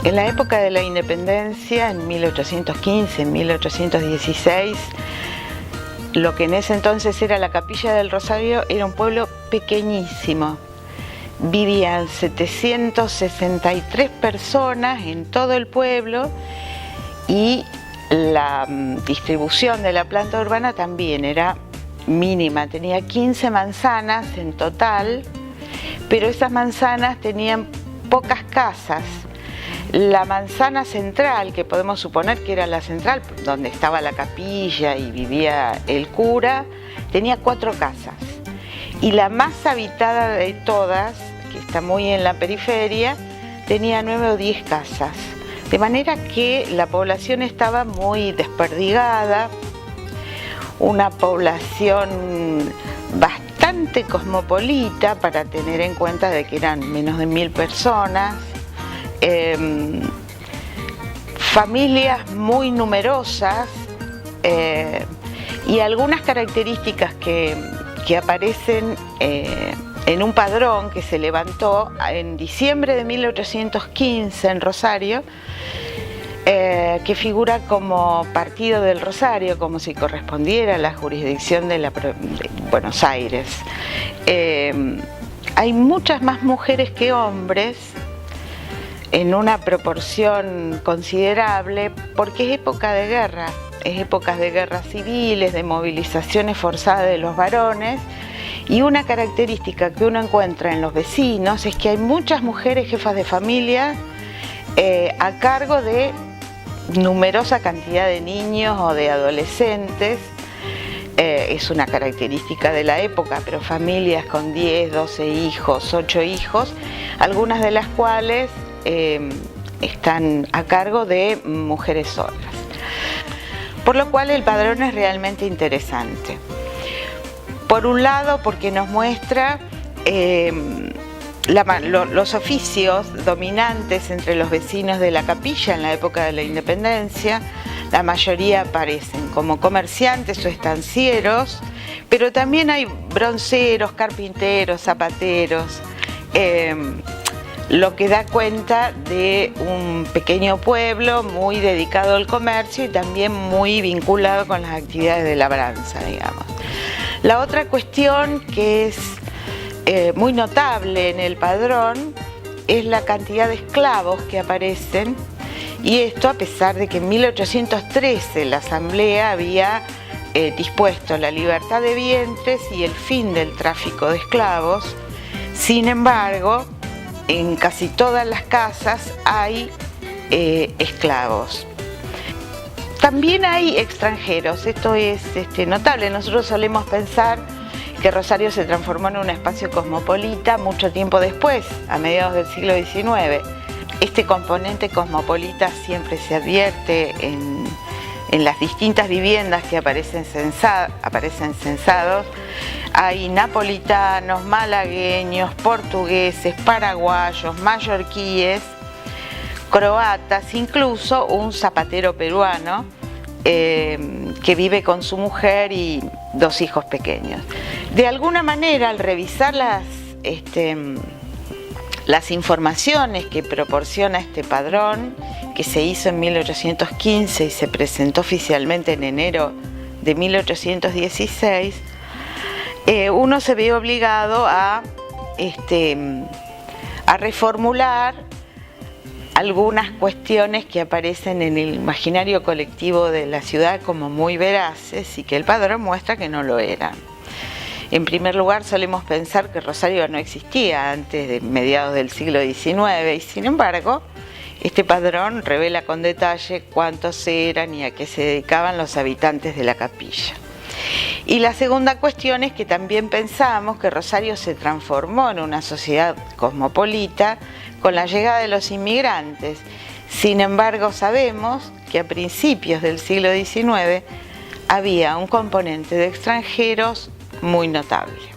En la época de la independencia, en 1815, en 1816, lo que en ese entonces era la Capilla del Rosario era un pueblo pequeñísimo. Vivían 763 personas en todo el pueblo y la distribución de la planta urbana también era mínima. Tenía 15 manzanas en total, pero esas manzanas tenían pocas casas. La manzana central, que podemos suponer que era la central, donde estaba la capilla y vivía el cura, tenía 4 casas. Y la más habitada de todas, que está muy en la periferia, tenía 9 o 10 casas. De manera que la población estaba muy desperdigada, una población bastante cosmopolita para tener en cuenta de que eran menos de 1000 personas. Familias muy numerosas y algunas características que aparecen en un padrón que se levantó en diciembre de 1815 en Rosario, que figura como Partido del Rosario, como si correspondiera a la jurisdicción de Buenos Aires. Hay muchas más mujeres que hombres, en una proporción considerable, porque es época de guerra, es épocas de guerras civiles, de movilizaciones forzadas de los varones, y una característica que uno encuentra en los vecinos es que hay muchas mujeres jefas de familia a cargo de numerosa cantidad de niños o de adolescentes. Es una característica de la época, pero familias con 10, 12 hijos, 8 hijos, algunas de las cuales están a cargo de mujeres solas. Por lo cual el padrón es realmente interesante. Por un lado, porque nos muestra los oficios dominantes entre los vecinos de la capilla en la época de la independencia. La mayoría aparecen como comerciantes o estancieros, pero también hay bronceros, carpinteros, zapateros, lo que da cuenta de un pequeño pueblo muy dedicado al comercio y también muy vinculado con las actividades de labranza, digamos. La otra cuestión que es muy notable en el padrón es la cantidad de esclavos que aparecen, y esto a pesar de que en 1813 la Asamblea había dispuesto la libertad de vientres y el fin del tráfico de esclavos. Sin embargo, en casi todas las casas hay esclavos. También hay extranjeros, esto es notable. Nosotros solemos pensar que Rosario se transformó en un espacio cosmopolita mucho tiempo después, a mediados del siglo XIX. Este componente cosmopolita siempre se advierte en las distintas viviendas que aparecen censados. Hay napolitanos, malagueños, portugueses, paraguayos, mallorquíes, croatas, incluso un zapatero peruano que vive con su mujer y 2 hijos pequeños. De alguna manera, al revisar las informaciones que proporciona este padrón, que se hizo en 1815 y se presentó oficialmente en enero de 1816, uno se ve obligado a reformular algunas cuestiones que aparecen en el imaginario colectivo de la ciudad como muy veraces y que el padrón muestra que no lo eran. En primer lugar, solemos pensar que Rosario no existía antes de mediados del siglo XIX y, sin embargo, este padrón revela con detalle cuántos eran y a qué se dedicaban los habitantes de la capilla. Y la segunda cuestión es que también pensamos que Rosario se transformó en una sociedad cosmopolita con la llegada de los inmigrantes. Sin embargo, sabemos que a principios del siglo XIX había un componente de extranjeros muy notable.